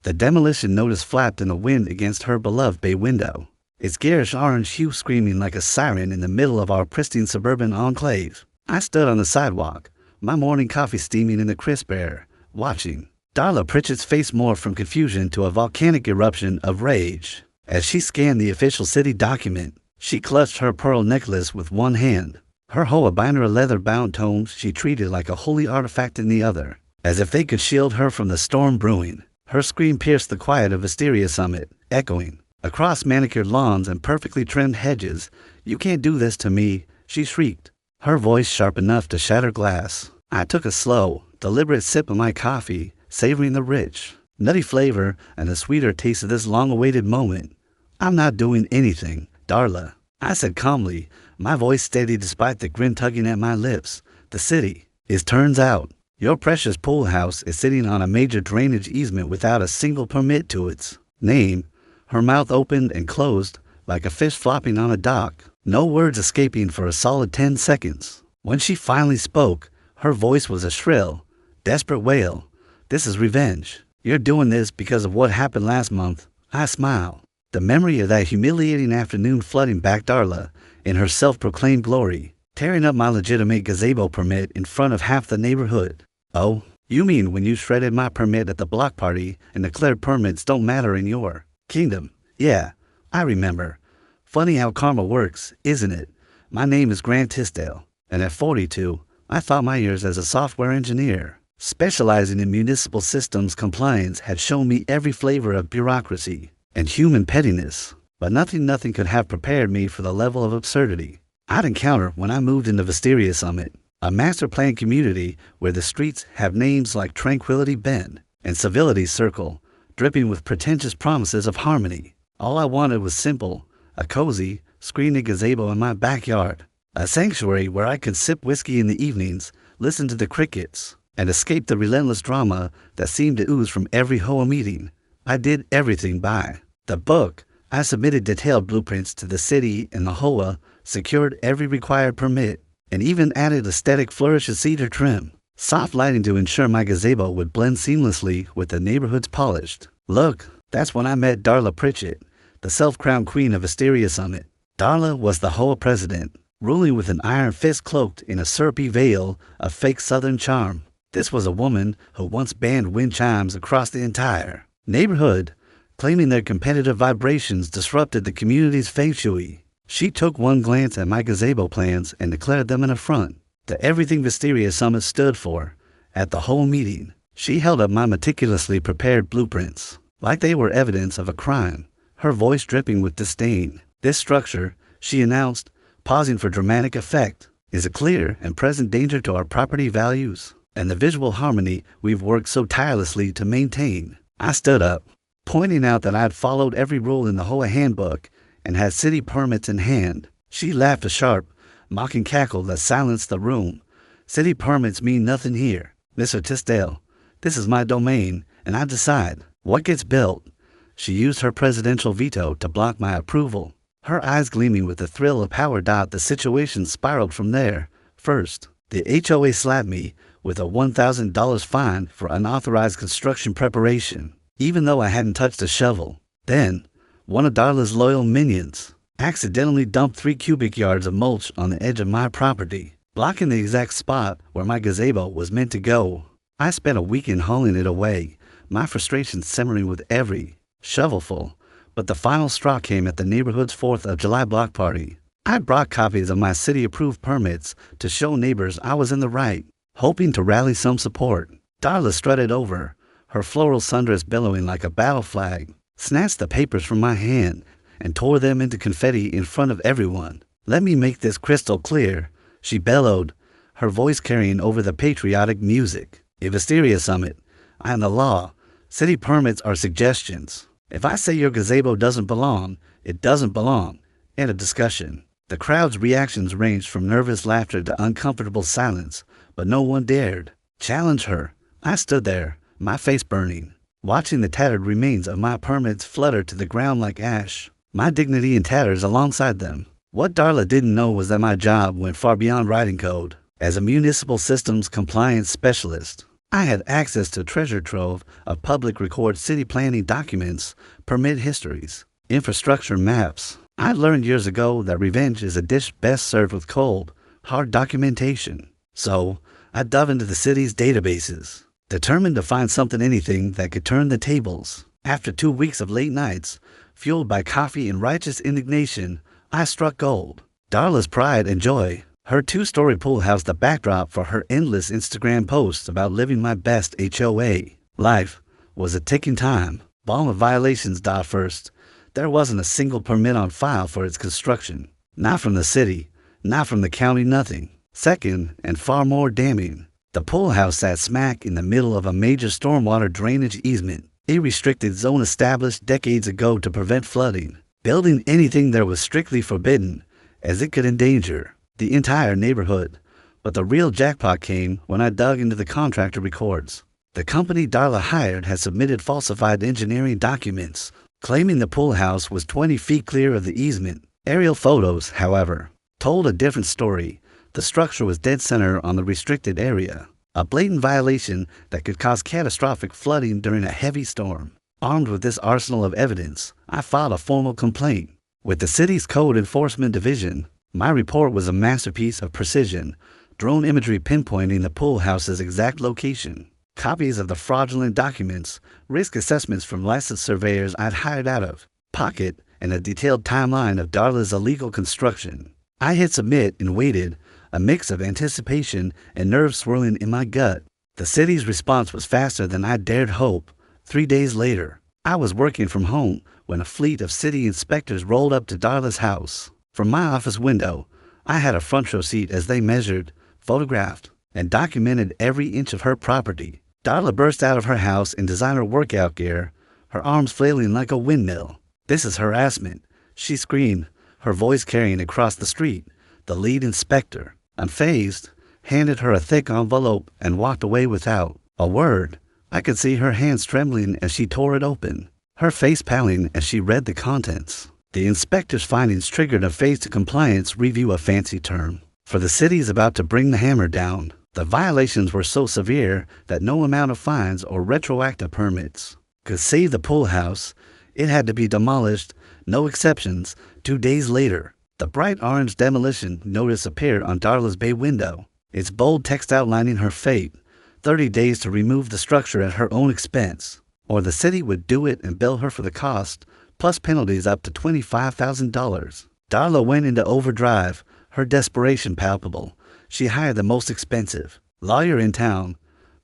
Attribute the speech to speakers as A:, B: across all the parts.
A: The demolition notice flapped in the wind against her beloved bay window, its garish orange hue screaming like a siren in the middle of our pristine suburban enclave. I stood on the sidewalk, my morning coffee steaming in the crisp air, watching. Darla Pritchett's face morphed from confusion to a volcanic eruption of rage. As she scanned the official city document, she clutched her pearl necklace with one hand. Her HOA binder of leather-bound tomes she treated like a holy artifact in the other, as if they could shield her from the storm brewing. Her scream pierced the quiet of Wisteria Summit, echoing across manicured lawns and perfectly trimmed hedges. "You can't do this to me," she shrieked, her voice sharp enough to shatter glass. I took a slow, deliberate sip of my coffee, savoring the rich, nutty flavor and the sweeter taste of this long-awaited moment. "I'm not doing anything, Darla," I said calmly, my voice steady despite the grin tugging at my lips. "The city is turns out. Your precious pool house is sitting on a major drainage easement without a single permit to its name." Her mouth opened and closed like a fish flopping on a dock, no words escaping for a solid 10 seconds. When she finally spoke, her voice was a shrill, desperate wail. "This is revenge. You're doing this because of what happened last month." I smiled, the memory of that humiliating afternoon flooding back Darla in her self-proclaimed glory, tearing up my legitimate gazebo permit in front of half the neighborhood. "Oh, you mean when you shredded my permit at the block party and declared permits don't matter in your kingdom? Yeah, I remember. Funny how karma works, isn't it? My name is Grant Tisdale, and at 42, I thought my years as a software engineer, specializing in municipal systems compliance, had shown me every flavor of bureaucracy and human pettiness, but nothing could have prepared me for the level of absurdity I'd encounter when I moved into Wisteria Summit, a master plan community where the streets have names like Tranquility Bend and Civility Circle, dripping with pretentious promises of harmony. All I wanted was simple, a cozy, screened gazebo in my backyard, a sanctuary where I could sip whiskey in the evenings, listen to the crickets, and escape the relentless drama that seemed to ooze from every HOA meeting. I did everything by the book. I submitted detailed blueprints to the city and the HOA, secured every required permit, and even added aesthetic flourish of cedar trim, soft lighting to ensure my gazebo would blend seamlessly with the neighborhood's polished look. That's when I met Darla Pritchett, the self-crowned queen of Wisteria Summit. Darla was the HOA president, ruling with an iron fist cloaked in a syrupy veil of fake southern charm. This was a woman who once banned wind chimes across the entire neighborhood, claiming their competitive vibrations disrupted the community's feng shui. She took one glance at my gazebo plans and declared them an affront to everything Wisteria Summit stood for. At the whole meeting, she held up my meticulously prepared blueprints like they were evidence of a crime, her voice dripping with disdain. "This structure," she announced, pausing for dramatic effect, "is a clear and present danger to our property values and the visual harmony we've worked so tirelessly to maintain." I stood up, pointing out that I had followed every rule in the HOA handbook and had city permits in hand. She laughed a sharp, mocking cackle that silenced the room. "City permits mean nothing here, Mr. Tisdale. This is my domain, and I decide what gets built." She used her presidential veto to block my approval, her eyes gleaming with the thrill of power. The situation spiraled from there. First, the HOA slapped me with a $1,000 fine for unauthorized construction preparation, even though I hadn't touched a shovel. Then, one of Darla's loyal minions accidentally dumped 3 cubic yards of mulch on the edge of my property, blocking the exact spot where my gazebo was meant to go. I spent a weekend hauling it away, my frustration simmering with every shovelful, but the final straw came at the neighborhood's 4th of July block party. I brought copies of my city-approved permits to show neighbors I was in the right, hoping to rally some support. Darla strutted over, her floral sundress billowing like a battle flag, snatched the papers from my hand, and tore them into confetti in front of everyone. "Let me make this crystal clear," she bellowed, her voice carrying over the patriotic music. "At Wisteria Summit, I am the law. City permits are suggestions. If I say your gazebo doesn't belong, it doesn't belong." End of discussion. The crowd's reactions ranged from nervous laughter to uncomfortable silence, but no one dared challenge her. I stood there, my face burning, watching the tattered remains of my permits flutter to the ground like ash, my dignity in tatters alongside them. What Darla didn't know was that my job went far beyond writing code. As a municipal systems compliance specialist, I had access to a treasure trove of public record city planning documents, permit histories, infrastructure maps. I learned years ago that revenge is a dish best served with cold, hard documentation. So, I dove into the city's databases, determined to find anything that could turn the tables. After 2 weeks of late nights, fueled by coffee and righteous indignation, I struck gold. Darla's pride and joy, her 2-story pool house the backdrop for her endless Instagram posts about living my best HOA life, was a ticking time bomb of violations. First, there wasn't a single permit on file for its construction. Not from the city, not from the county, nothing. Second, and far more damning, the pool house sat smack in the middle of a major stormwater drainage easement, a restricted zone established decades ago to prevent flooding. Building anything there was strictly forbidden, as it could endanger the entire neighborhood. But the real jackpot came when I dug into the contractor records. The company Darla hired had submitted falsified engineering documents, claiming the pool house was 20 feet clear of the easement. Aerial photos, however, told a different story. The structure was dead center on the restricted area, a blatant violation that could cause catastrophic flooding during a heavy storm. Armed with this arsenal of evidence, I filed a formal complaint with the city's Code Enforcement Division. My report was a masterpiece of precision, drone imagery pinpointing the pool house's exact location, copies of the fraudulent documents, risk assessments from licensed surveyors I'd hired out of pocket, and a detailed timeline of Darla's illegal construction. I hit submit and waited, a mix of anticipation and nerves swirling in my gut. The city's response was faster than I dared hope. 3 days later, I was working from home when a fleet of city inspectors rolled up to Darla's house. From my office window, I had a front row seat as they measured, photographed, and documented every inch of her property. Darla burst out of her house in designer workout gear, her arms flailing like a windmill. "This is harassment," she screamed, her voice carrying across the street. The lead inspector, unfazed, handed her a thick envelope and walked away without a word. I could see her hands trembling as she tore it open, her face paling as she read the contents. The inspector's findings triggered a phased compliance review, a fancy term, for the city is about to bring the hammer down. The violations were so severe that no amount of fines or retroactive permits could save the pool house. It had to be demolished, no exceptions. 2 days later, the bright orange demolition notice appeared on Darla's bay window, its bold text outlining her fate: 30 days to remove the structure at her own expense, or the city would do it and bill her for the cost, plus penalties up to $25,000. Darla went into overdrive, her desperation palpable. She hired the most expensive lawyer in town,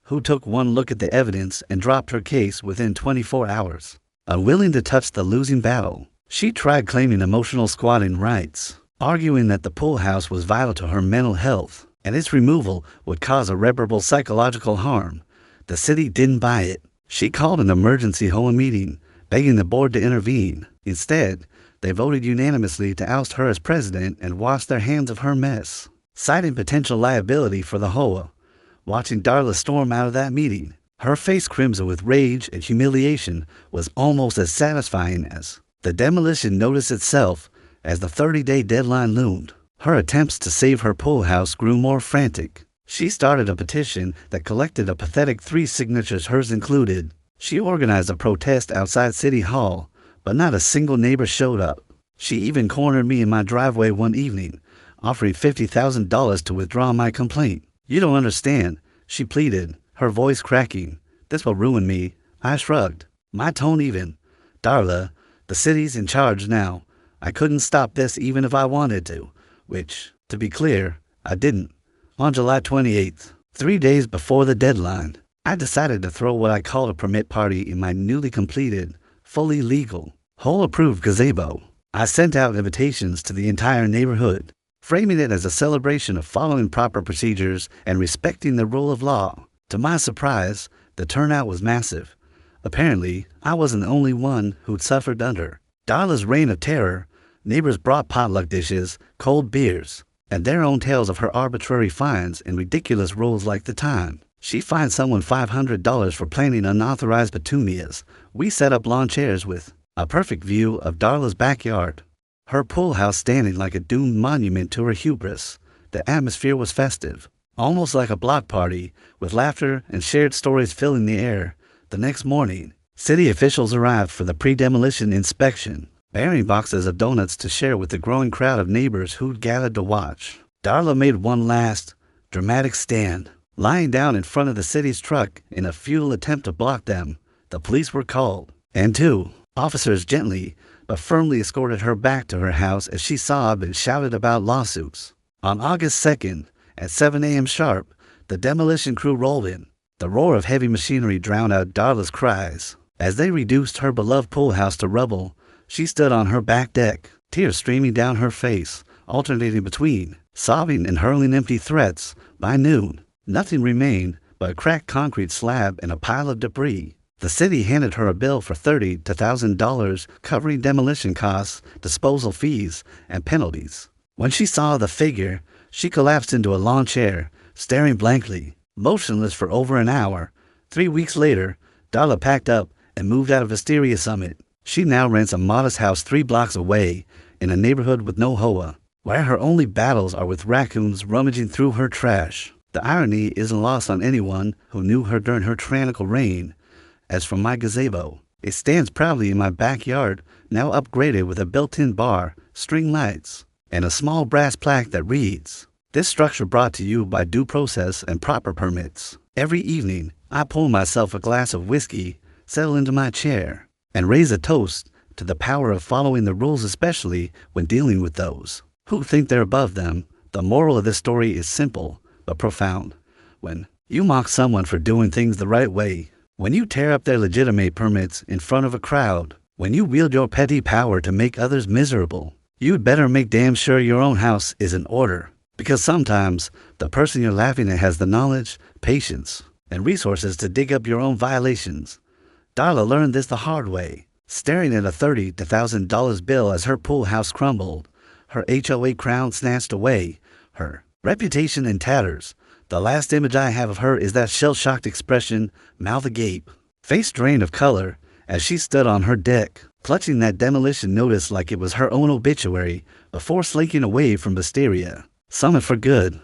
A: who took one look at the evidence and dropped her case within 24 hours. Unwilling to touch the losing battle, she tried claiming emotional squatting rights, arguing that the pool house was vital to her mental health, and its removal would cause irreparable psychological harm. The city didn't buy it. She called an emergency HOA meeting, begging the board to intervene. Instead, they voted unanimously to oust her as president and wash their hands of her mess, citing potential liability for the HOA. Watching Darla storm out of that meeting, her face crimson with rage and humiliation, was almost as satisfying as the demolition notice itself. As the 30-day deadline loomed, her attempts to save her pool house grew more frantic. She started a petition that collected a pathetic 3 signatures, hers included. She organized a protest outside City Hall, but not a single neighbor showed up. She even cornered me in my driveway one evening, offering $50,000 to withdraw my complaint. "You don't understand," she pleaded, her voice cracking. "This will ruin me." I shrugged, my tone even. "Darla, the city's in charge now. I couldn't stop this even if I wanted to," which, to be clear, I didn't. On July 28th, 3 days before the deadline, I decided to throw what I called a permit party in my newly completed, fully legal, HOA-approved gazebo. I sent out invitations to the entire neighborhood, framing it as a celebration of following proper procedures and respecting the rule of law. To my surprise, the turnout was massive. Apparently, I wasn't the only one who'd suffered under Darla's reign of terror. Neighbors brought potluck dishes, cold beers, and their own tales of her arbitrary fines and ridiculous rules, like the time she fined someone $500 for planting unauthorized petunias. We set up lawn chairs with a perfect view of Darla's backyard, her pool house standing like a doomed monument to her hubris. The atmosphere was festive. almost like a block party, with laughter and shared stories filling the air. The next morning, city officials arrived for the pre-demolition inspection, bearing boxes of donuts to share with the growing crowd of neighbors who'd gathered to watch. Darla made one last, dramatic stand. Lying down in front of the city's truck in a futile attempt to block them, the police were called, and 2 officers gently but firmly escorted her back to her house as she sobbed and shouted about lawsuits. On August 2nd, at 7 a.m. sharp, the demolition crew rolled in. The roar of heavy machinery drowned out Darla's cries. As they reduced her beloved pool house to rubble, she stood on her back deck, tears streaming down her face, alternating between sobbing and hurling empty threats. By noon, nothing remained but a cracked concrete slab and a pile of debris. The city handed her a bill for $30,000 to $1,000 covering demolition costs, disposal fees, and penalties. When she saw the figure, she collapsed into a lawn chair, staring blankly, motionless for over an hour. 3 weeks later, Darla packed up and moved out of Wisteria Summit. She now rents a modest house 3 blocks away in a neighborhood with no HOA, where her only battles are with raccoons rummaging through her trash. The irony isn't lost on anyone who knew her during her tyrannical reign. As for my gazebo, it stands proudly in my backyard, now upgraded with a built-in bar, string lights, and a small brass plaque that reads, "This structure brought to you by due process and proper permits." Every evening, I pour myself a glass of whiskey, settle into my chair, and raise a toast to the power of following the rules, especially when dealing with those who think they're above them. The moral of this story is simple but profound. When you mock someone for doing things the right way, when you tear up their legitimate permits in front of a crowd, when you wield your petty power to make others miserable, you'd better make damn sure your own house is in order. Because sometimes the person you're laughing at has the knowledge, patience, and resources to dig up your own violations. Darla learned this the hard way, staring at a $30,000 to $1,000 bill as her pool house crumbled, her HOA crown snatched away, her reputation in tatters. The last image I have of her is that shell-shocked expression, mouth agape, face drained of color, as she stood on her deck, clutching that demolition notice like it was her own obituary, before slinking away from Wisteria Summit for good.